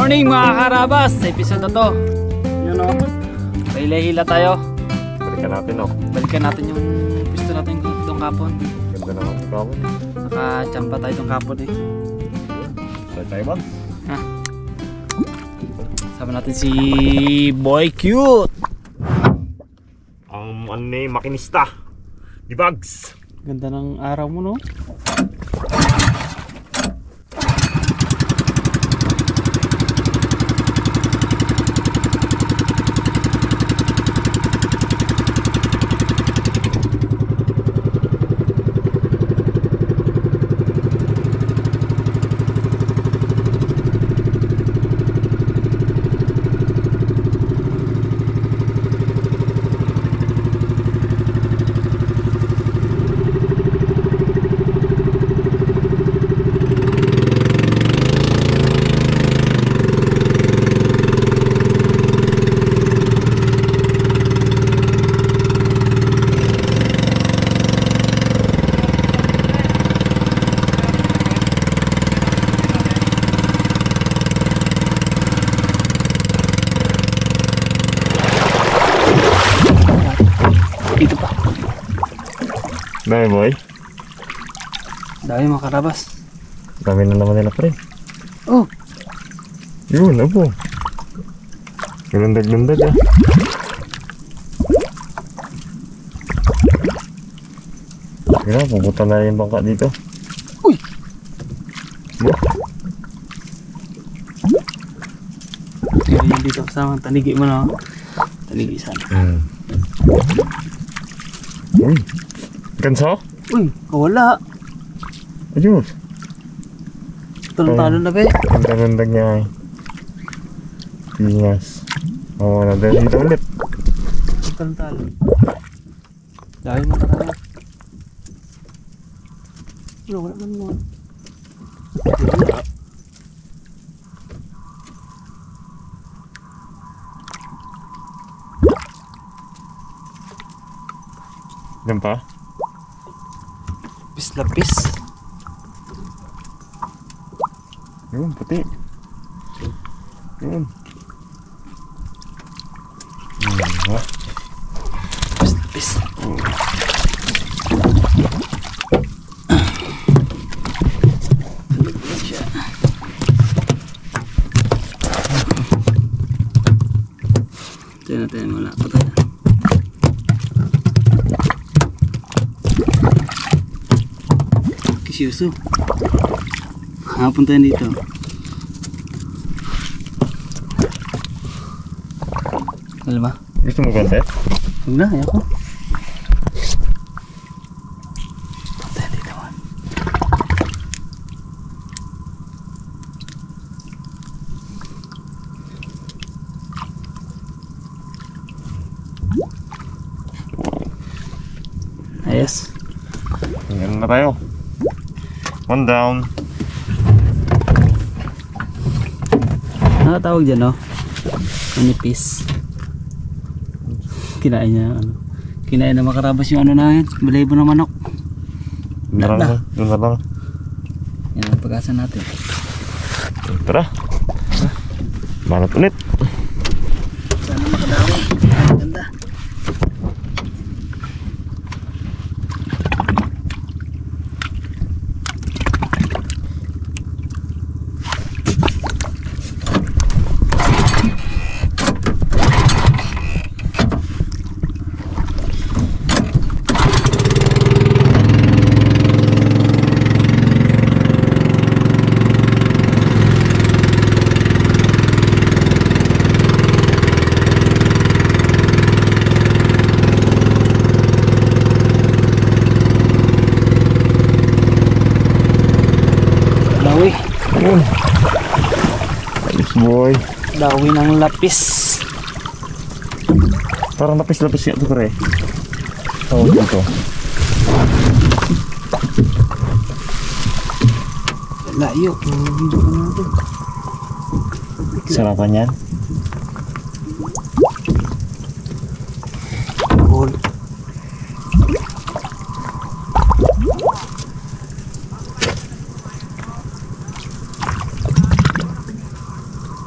morning mga karabas! Sa episode na to, yun o, hila tayo. Balikan natin o. Balikan natin yung pisto natin itong kapon. Ganda naman yung kapon. Nakachamba tayo itong kapon eh. Saan tayo ba? Ha? Sama natin si Boy Cute. Ang makinista ni Bugs. Ganda ng araw mo no? Dito pa. Dami boy. Dami mga karabas. Dami na naman nila pre. Oh! Yun, abo. Galandag-landag ah. Kaya pupunta na yung bangka dito. Uy! Kaya yun dito kasama. Tanigi mo na. Tanigi sana. Uy! Ganso? Uy! Wala! Ayun! Talon-talon na ba eh? Galandag niya ay. Pingas. Oo, nadali dito ulit. Talon-talon. Dahil mo karabas. Wala naman mo. Yan pa? Lapis. Yun, puti. Yun. Ha? Lapis. Tignan natin wala pa tayo. Kisyoso. Punta dito. Alam ba? Gusto mo konti? Huwag na, ayaw ko. Punta dito man. Ayos. Ganun na tayo. One down. Ano tawag dyan no? Manipis. Kinain niya ano. Kinain na makarabas yung ano na yun. Balayibo na manok. Doon na lang. Doon na lang. Yan ang pag-asa natin. Tara. Banat ulit. Sana makadawi. Ganda. Yun. Ayos boy. Dawi ng lapis. Parang lapis-lapis nga ito pre. Tawag dito. Layo. Hindi ko na ito. Sarapan yan. Ball.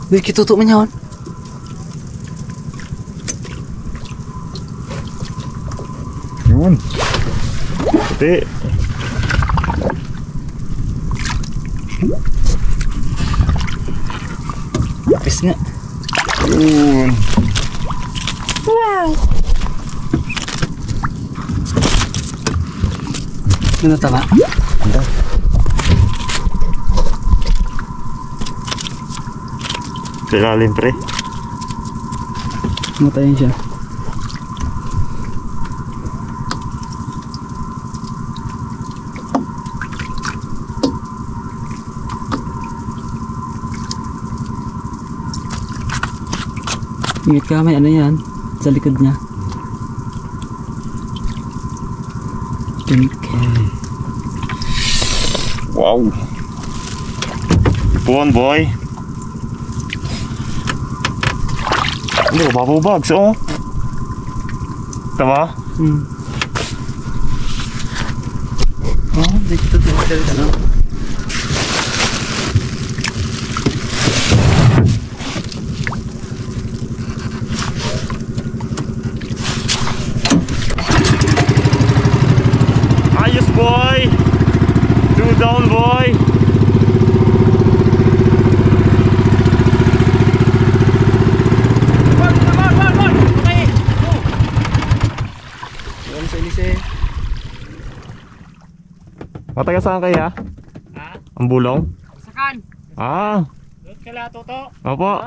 Uy, kitutok man yun. Yun. Puti. Lapis nga. Yun. Ano tama? Ganda. Sa ilalim pre. Matayin siya. Ingat ka, may ano yan sa likod niya. Pink. Wow. Ipuan boy. Ano, babubags oh. Tama? Oh, dito ano? Ayos boy. 2 down boy. Mataga saan kaya? Ha? Ang bulong? Sakan. Ah. Doon ka lato to. Opo.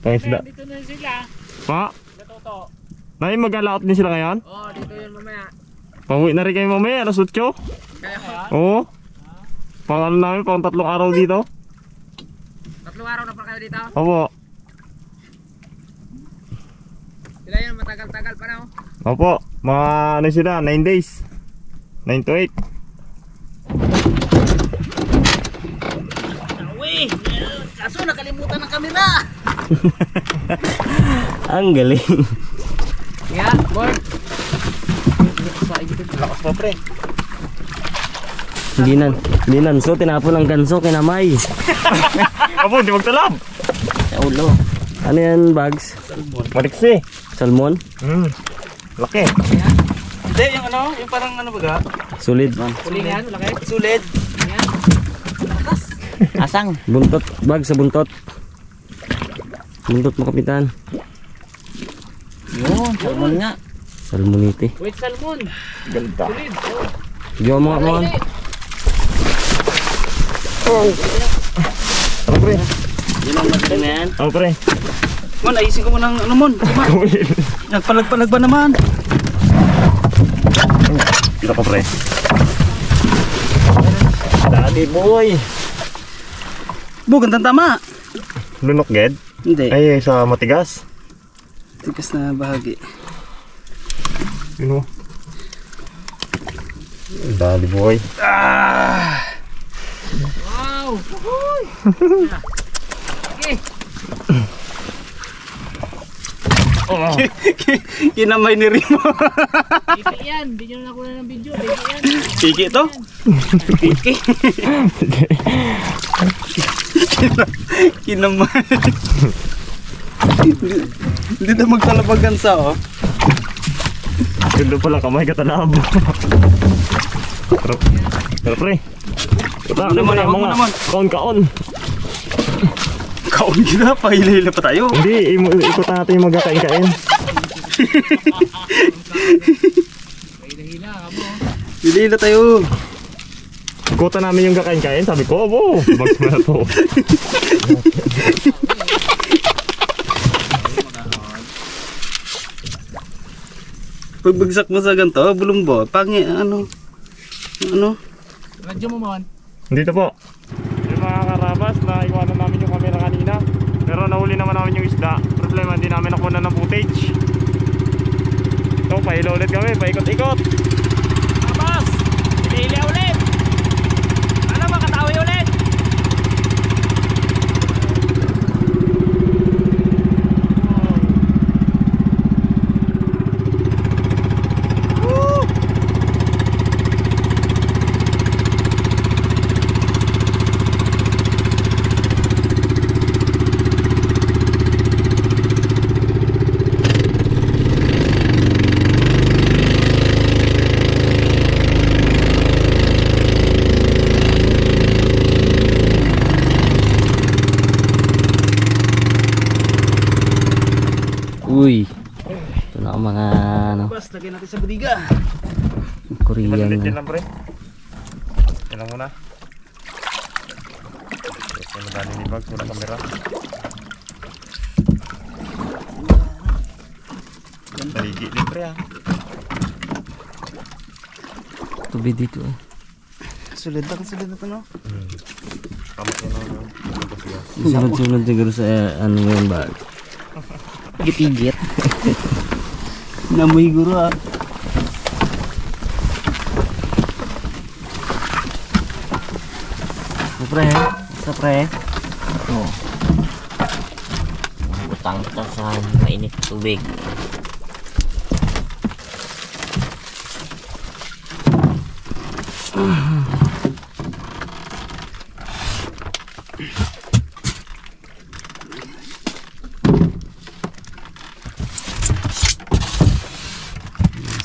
Thanks da. Dito na sila. Pa. Lato to. Nay, mag-alaot din sila ngayon? Oo, dito yun mamaya. Pauwi na rin kayo mamaya, alas 8. Kaya Oo. Pang ano namin, pang 3 araw dito. 3 araw na pa kayo dito. Opo. Sila yun, matagal-tagal pa na oh. Opo. Mga ano sila, 9 days. 9 to 8. Uy! Kaso nakalimutan ng kamera! Ang galing. Yeah, boy. Lakas pa pre. Hindi nanso, tinapon ang ganso kinamay. Opo, di magtalab. Sa ulo. Ano yan, bags? Maliksi. Salmon? Laki. Hindi, yung ano, yung parang ano baga? Sulit man. Kulingan, laki. Sulit. Yan. Asang? Buntot, bag sa buntot. Buntot mo, kapitan. Yun, salmon nga. Salmonite. Wait, salmon. Ganda. Tulid. Diyo mga mga. Ano pre? Yun ang madaling na yan. Ano pre? Mon, ayusin ko mo ng ano mon. Nagpalag-palag ba naman? Kita pa pre. Daddy boy. Gandang tama. Lunok ged? Hindi. Ay, sa matigas. Tigas na bahagi. Yun o. Dali boy. Wow! Okay. Kinamay ni Rimo. Diki yan. Hindi nyo na nakuha ng video. Diki yan. Kiki to? Kiki. Kinamay. Hindi na magtalabagan sa oh. Ganda pala kamay katalab. Pero pre. Ito naman, mga wag mo naman. kaon-kaon. Kaon gina pa, hila-hila pa tayo. Hindi, ikot natin yung magkakain-kain. Hila-hila ka mo. Hila-hila tayo. Ikutan namin yung kakain-kain. Sabi ko, abo, bags mo na to. Pagbagsak mo sa ganito, bulumbo, pangi, ano? Radyo mo mon. Dito po. Yung mga karabas, naiwanan namin yung camera kanina. Pero nahuli naman namin yung isda. Problema, hindi namin nakuha ng footage. So, pahila ulit kami, paikot-ikot. Tapos! Hila-hila ulit! Ano makatawi ulit? Uy. Ito na ang mga ano, Bas, lagyan natin sa budiga. Korean. Malilit na. din lang pre. Yan lang muna. Ito na dali ni Bags, wala kamera. Taligi din pre ah. Tubig dito eh. Sulit na ito, no? Kamot yan lang. Sunod-sunod siguro sa ano yun ba? Git-igit. Namoy guro ah. Sa pre. Oh. Utang kita sa mainit na tubig.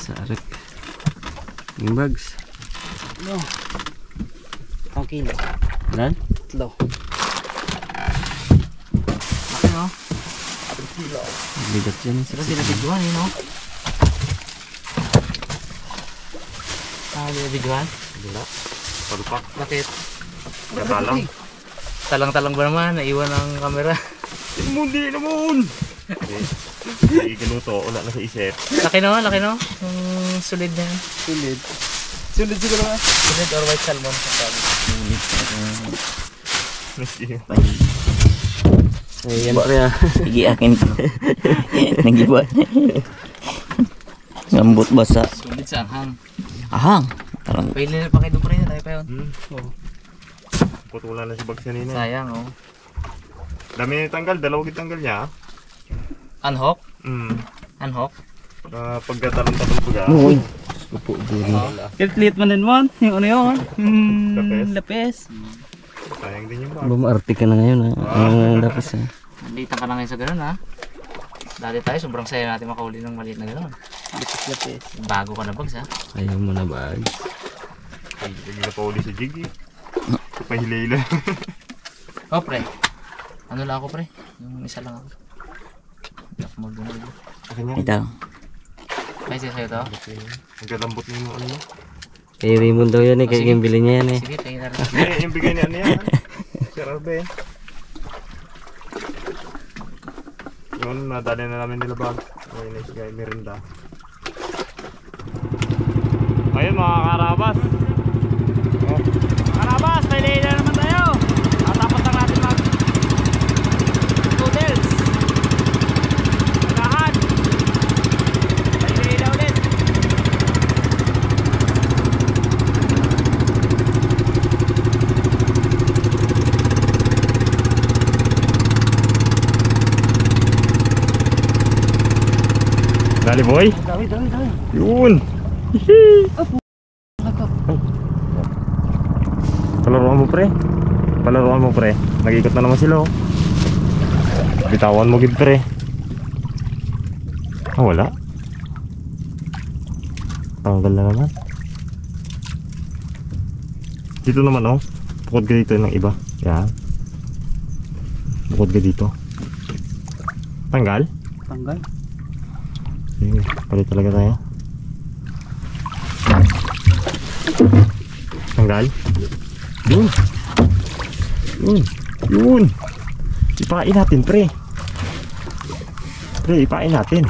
Sa arek. Yung bags. No. Ang kilo. Lan? Tlo. Laki no? Bigat yan. Sila binabidyohan eh no? Binabidyohan? Wala. Palupak. Bakit? Nakalang. Talang-talang ba naman? Naiwan ang camera. Hindi naman! Hindi ginuto. Wala na sa isip. Laki no? Laki no? Solid na yan. Sulit. Sulit siguro ah. Solid or white salmon. Ayan pre ah. Sige akin. Nagiba. Ngambot basa. Solid sa anghang. Ahang. Parang Pwede na pa kayo doon pa rin. Tayo pa yun. Putulan na si Bags kanina. Sayang oh. Dami na tanggal. Dalawang tanggal niya. Unhook? Hmm. Unhook? Pagkatalong-talong ko ga. uy. Upo duro. Kilit man din mo. Yung ano yun. Lapis. Lapis. Sayang din yung bag. Bumarte ka na ngayon ah. Ang lapis ah. Nalitan ka na ngayon sa ganun ha. Dati tayo, sobrang saya natin makahuli ng maliit na ganun. Lapis. Bago ka na bags ha. Ayaw mo na bag. Hindi na pa uli sa jig eh. Pahilay-hilay. Oh pre. Ano lang ako pre? Yung isa lang ako. Hindi ako mag-unod. Akin yan. Ito. May siya sa'yo to? Ang galambot na yung ano mo. Kay Raymond daw yan eh. Kaya yung bili niya yan eh. Sige, tingin na rin. Hindi, yung bigay ni ano yan. Sir Arbe. Yun, nadali na namin nila bag. Ngayon na siya merinda. Ayun mga karabas. Oh. Karabas, may lila naman tayo. Tapos lang natin mag noodles. Nagahan. May lila ulit. Dali boy. Dami. Yun. Palaruan mo pre. Palaruan mo pre. Nag-ikot na naman sila oh. Bitawan mo gid pre. Ah wala. Tanggal na naman. Dito naman oh. Bukod ka dito ng iba. Yan. Bukod ka dito. Tanggal? Tanggal. Sige, palit talaga tayo. Tanggal? Yun. Yun. Ipain natin pre. Pre, ipain natin.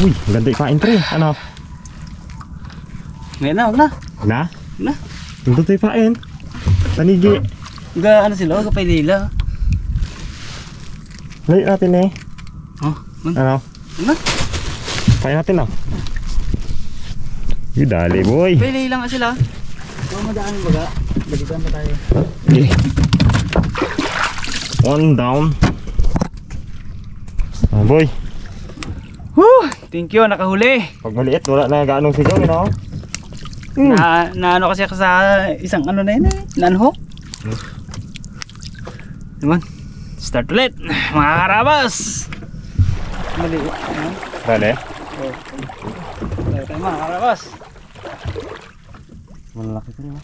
Uy, maganda ipain pre. Ano? Ngayon na, wag na. Na? Na. Maganda ito ipain. Tanigi. Ano sila, kapay lila. Layo natin eh. Oh, Ano? na. Ipain natin ah. Yung dali boy. Kapay lila nga sila. Huwag madaan baga. Balikan pa tayo. Okay. One down. Oh boy. Woo! Thank you, nakahuli. Pag maliit, wala na gaanong sigaw, you know? Na ano kasi ako sa isang ano na yun eh. Nanhook. Naman. Start ulit. Mga karabas. Maliit. Dali. Tayo tayo mga karabas. Malaki pa rin ah.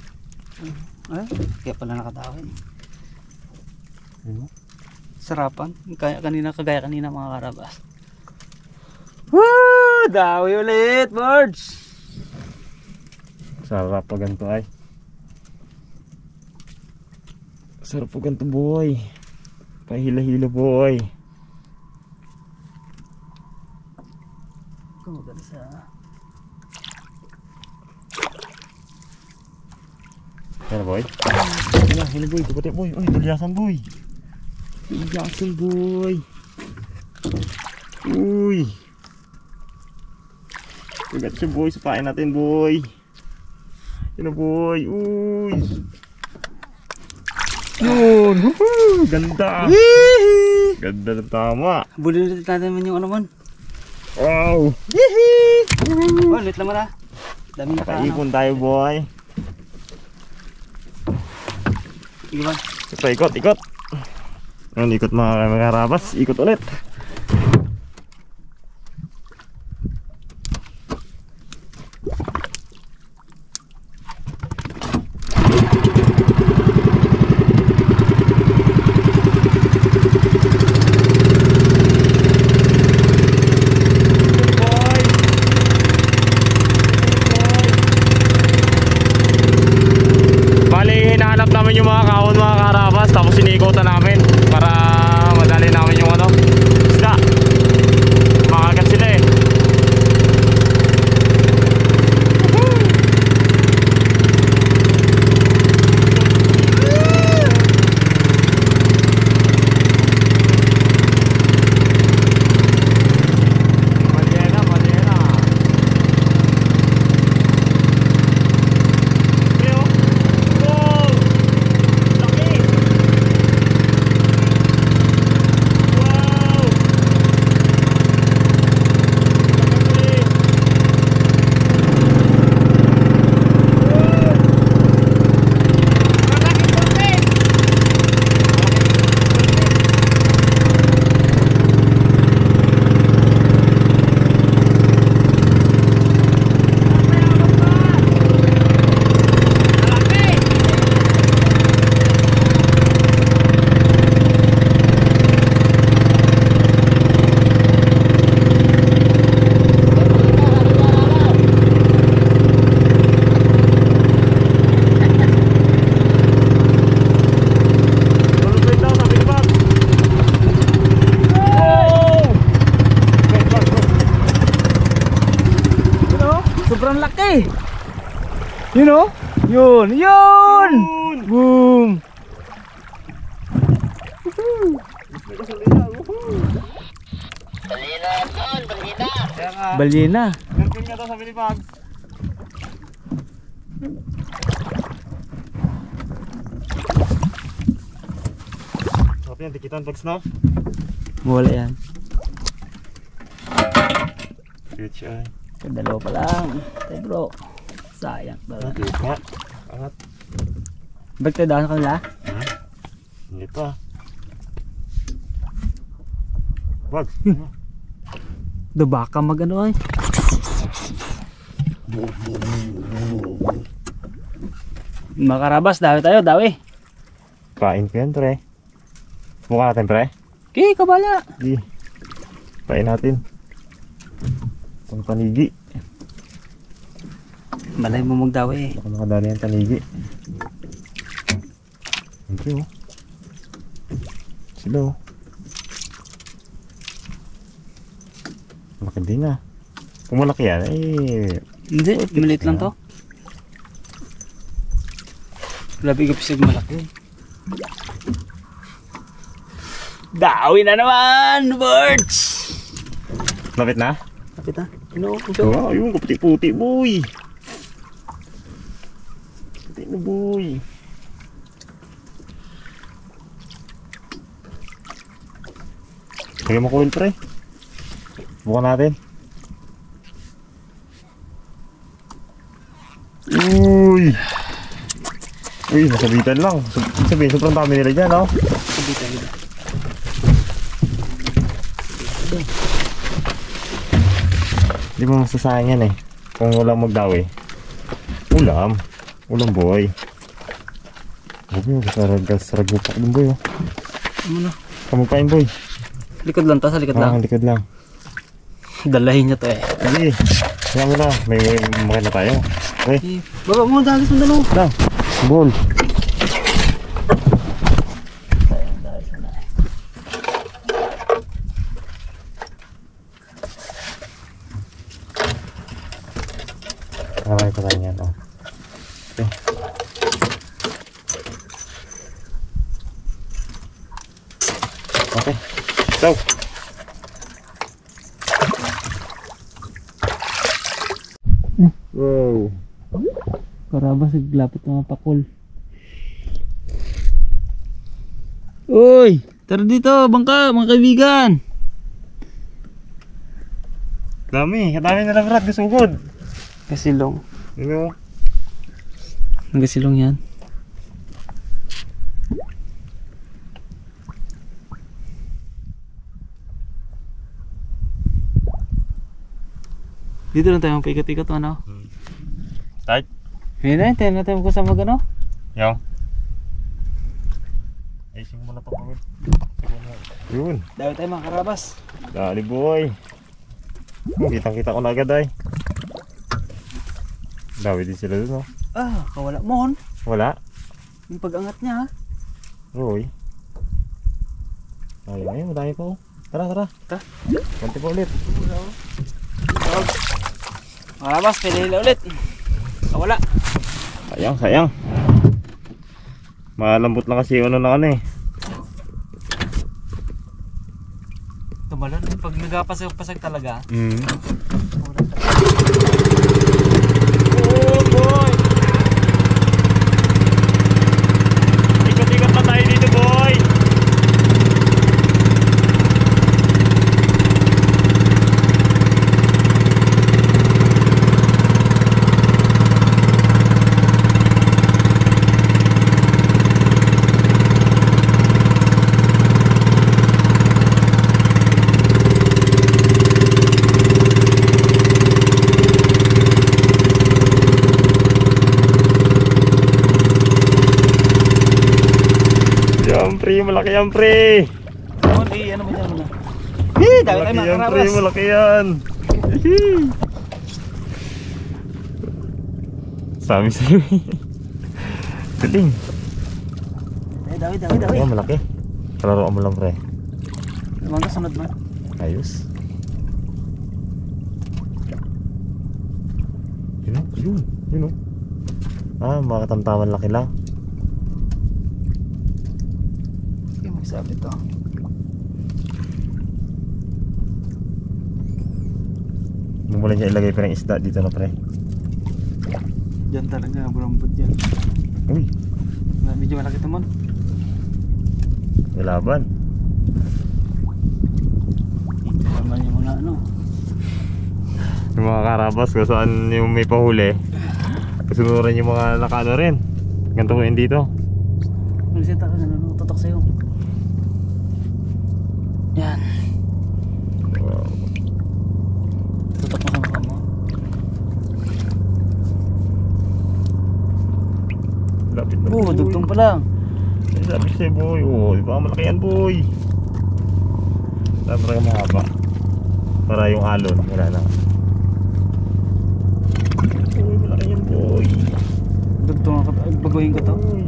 Ay, kaya pala nakatawin. Ano? Sarapan. Kagaya kanina mga karabas. Woo! Dawi ulit, birds! Sarap pa ganito ay. Sarap pa ganito boy. Pahila-hila boy. Kumaganda sa... Ano boy? Hila boy, kapatid boy. Uy, tulyasan boy. Tulyasan boy. Uy. Tugat siya boy, sapain natin boy. Yun na boy, uy. Yun, woohoo, ganda. Ganda na tama. Bulin natin naman yung ano man. Wow. Oh, lit naman ah. Daming pa ano. Nakaipon tayo boy. Iwan. Ito, ikot. Ayan, ikot mga karabas. Ikot ulit. Bali, hinahanap namin yung mga kahon mga karabas. Tapos sinikutan namin para madali namin yung ano, isda. Makagat sila eh. Balyena. Wow! Laki! Wow! Sobrang laki. You know? Yun. Boom. Balyena. Ganun nga daw sa Pilipag. Sarap yan, dikitan bags no? Wala yan. Cute siya ay. Dalawa pa lang. Tay bro. Sayang pala. Cute nga. Angat. Ba't tayo daan kanila? Hindi pa. Wag. Do baka magano ay. Makarabas, dawi tayo, dawi. Kain ko yan pre. Buka natin pre. Okay, kabala. Di. Kain natin. Pang panigi. Malay mo magdawi eh. Baka makadali ang panigi. Thank you. Sila oh. Malaki din ah. Kung malaki yan eh. Hindi, maliit lang to. Labi ka pisig malaki. Dawi na naman, birds! Lapit na? Lapit na. Ano? Wow, yung kaputi-puti boy. Puti na boy. Lagyan mo coil pre. Bukan natin. Uy! Uy, nasabitan lang. Sabihin, sobrang dami nila dyan, no? Sabitan nila. Hindi mo masasayang yan eh. Kung walang magdawi. Ulam. Ulam boy. Boy, sarag mo pa dun boy oh. Ano na? Kamagpain boy. Likod lang to, sa likod lang. Likod lang. Dalahin niya to eh. Sige. Kaya mo na. May makina tayo. Okay. Baba mo, dahil sa dalaw. Na. Ball. Kamay pa tayo yan. Okay. Okay. So. Wow. Karabas, naglapit mga pakol. Uy! Tara dito, bangka, mga kaibigan! Dami nila Brad, gasugod. Kasilong. Ano? Nagasilong yan. Dito lang tayo paikot-ikot, ano? Start. Hindi na, tayo natin kung saan mag-ano. Yo. Ayusin mo na ito kami. Yun. Dahil tayo mga karabas. Dali boy. Kitang-kita ko na agad ay. Dami din sila dun, oh. Ah, kawala mo. Wala. Yung pag-angat niya, ha? Roy. Ayun, madami pa, oh. Tara. Tara. Konti pa ulit. Mga karabas, pinahila ulit. Kawala. Sayang. Malambot lang kasi yung ano na eh. Tumalon, pag nagapasag talaga. Oh boy! Ikot-ikot na tayo dito boy! Malaki yan pre. Ano mo dyan muna? Dami tayo mga karabas. Malaki yan. Sami sa'yo. Galing. Dami. Ayan, malaki. Kalaroan mo lang pre. Lumang sunod man. Ayos. Yun o. Ah, mga katamtaman laki lang. Sabi to. Mumula niya ilagay pa ng isda dito na pre. Diyan talaga, bulambot dyan. Uy, Medyo malaki ito man. may laban. Dito naman yung mga ano. Yung mga karabas kung saan yung may pahuli. Kasunuran yung mga nakaano rin. Ganito ko yun dito. Magsita ka ganun, tutok sa'yo. Yan. Wow. Tutok mo sa mukha mo. Lapit na boy. Dugtong pa lang. Ay, sabi ko sa'yo boy. Oh, di ba malaki yan boy. Sabi talaga mahaba. Para yung alon. Wala na. Boy, malaki yan boy. Dugtong ako. Baguhin ko to. Boy.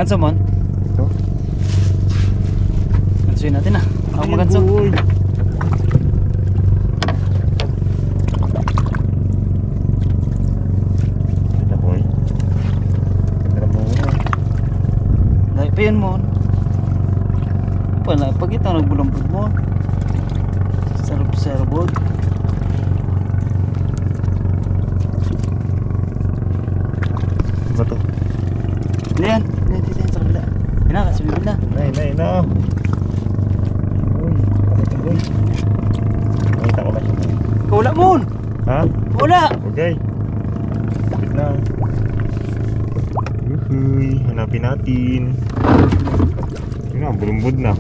Ganso mon? Ito. Gansuin natin ah. Ako maganso. Boy. Ito boy. Ganda mo na. Dahil pa yun mon. Pala, pag ito nagbulambod mo. Sarap-sarabod. Ano to? Yan. Dito sa kabila. Pinaka, sa bibig na. Nay na. Uy, bakit boy? Nakita ko ba siya? Kawala mon! Ha? Wala! Okay. Kapit na. Uhuy, hanapin natin. Yun na, bulumbod na.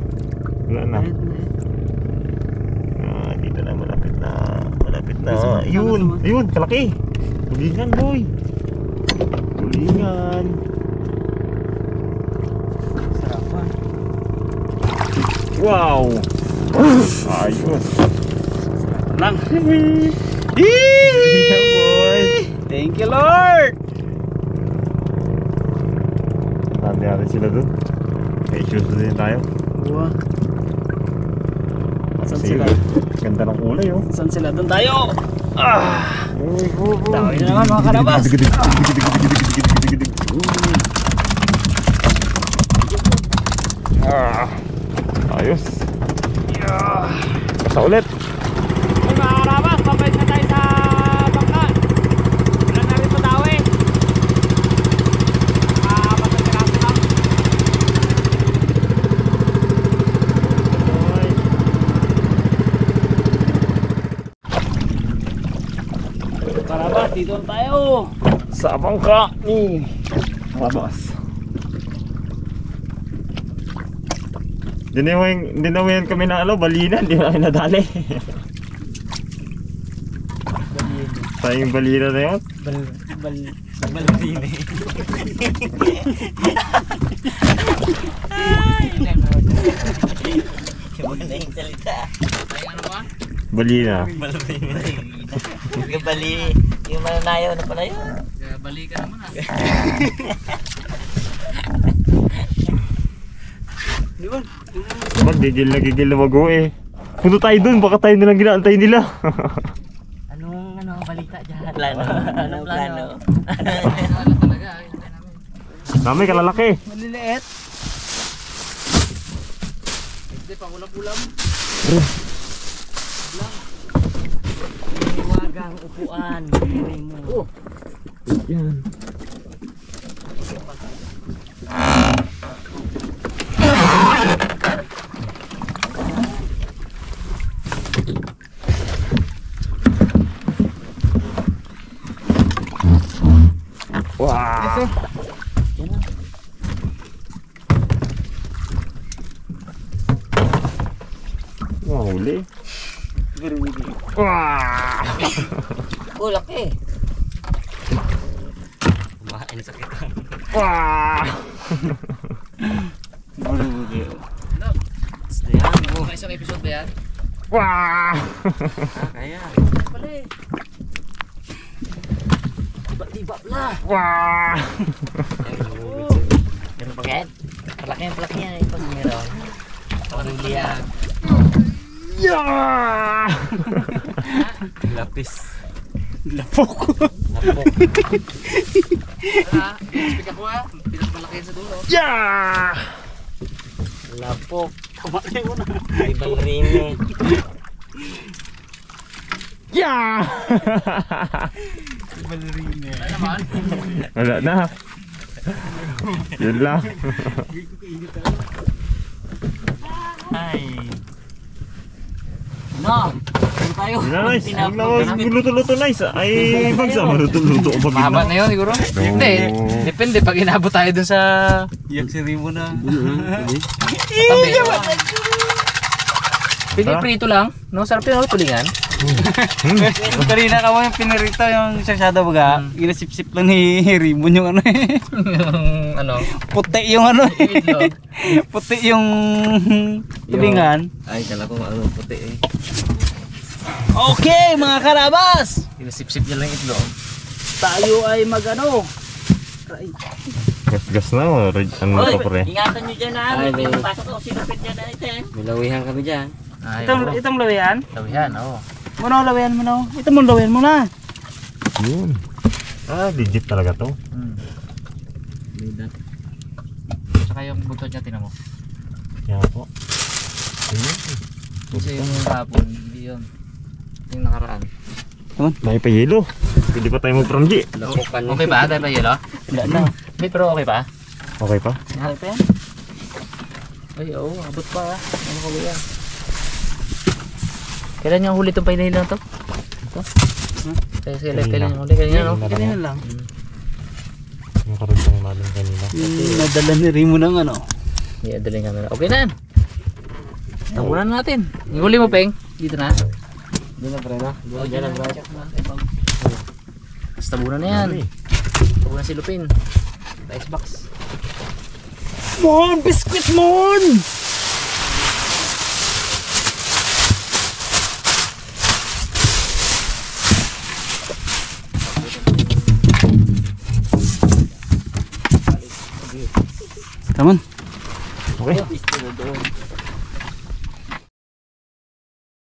Wala na. Ah, dito na, malapit na. Malapit na. Ayun, ayun, kalaki. Tulingan boy. Tulingan. Sarapan. Wow! Ayos. Lang. Yeah, boy. Thank you, Lord. Tante natin sila dun. May issues din tayo. Wow. Saan Sige. sila? Ganda ng kulay oh. Saan sila? Doon tayo. Dami na Dami naman mga karabas. Ayos. Basta ulit. Ay mga karabas, pabalik na tayo sa bangka. Wala na rin padawi. Patagkaraso lang. Karabas, dito na tayo. Sa bangka ni Karabas. Dinawayan kami na balina, hindi na kami nadali. Tayong balina na yun. Balbine. Wala yung salita. Ay, ano ba? Balina. Bali, yung mananayaw na pala yun. Bali ka naman ah. Magigil na mago eh. Punta tayo dun, baka tayo nilang ginaantay nila. Anong balita dyan? Plano? Anong plano? Dami kalalaki. Maliliit. Hindi pa ulam-ulam. Huwagang upuan. Oh. Yan. Wah. Wah, huli. Wah. Oh, laki. Kumain sa kita. Wah. Mga isang episode ba yan? Wah. Kaya. Pala eh. Tiba-tiba pala. Wah. Ganun pa kahit? Palaki yan eh. Pag meron. Pag-uli yan. Yeah. Lapis. Lapok. Lapok. Wala. Speak ako ah. Pinagmalaki sa dulo. Yeah. Lapok. Kumain mo na. Ibang rini. Yeah. Ballerina. Ano naman? Wala na. Yun lang. Ay. No. Ano tayo? Nice. Huwag na magluluto-luto nice. Ay, bagsa maluto-luto ko pag Mahaba na yun siguro? Hindi. Depende pag inabot tayo dun sa Yak si Rimo na. tabi. Pili prito lang. No, sarap yun. Tulingan. Kanina ka mo yung pinirito yung sasyado baga. Ginasip-sip lang ni Rimo yung ano eh. Yung ano? Puti yung ano eh. Itlog. Puti yung tulingan. Ay, kala ko ano puti eh. Okay mga karabas. Sinasip-sip niya lang yung itlog. Tayo ay magano. Gas-gas na. Ano na to pre? Ingatan nyo dyan ha. Ay, May may- pasok ako sinapit dyan na ito eh. May lawihan kami dyan. Ay, Itong lawian. Lawihan, oo. Mano lawian mo na. Ito mo lawian mo na. Yun. Ah, legit talaga to. Tsaka yung buto niya, tinan mo. Kaya po. Ayun. Kasi yung hapon, hindi yun. Yung nakaraan. May pa yelo. Hindi pa tayo mag-pranggi. Lapukan Okay ba? Tayo ba yelo? Wala na. Hindi, pero okay pa? Okay pa? Mahal pa yan. Ay, oo. Abot pa ha. Ano ka ba yan? Kailan yung huli itong painahin lang to? Ito? Kailan yung huli? Kailan no? Kanina lang. Yung karugtang namin kanina. Nadala ni Rimo ng ano. Hindi, adaling camera. Okay na yan. Tabunan natin. Yung huli mo, Peng. Dito na. Diyan na pre na. Diyan na, bro. Tapos tabunan na yan. Tabunan si Lupin. Sa icebox. Mon! Biscuit mon! Ramon. Okay.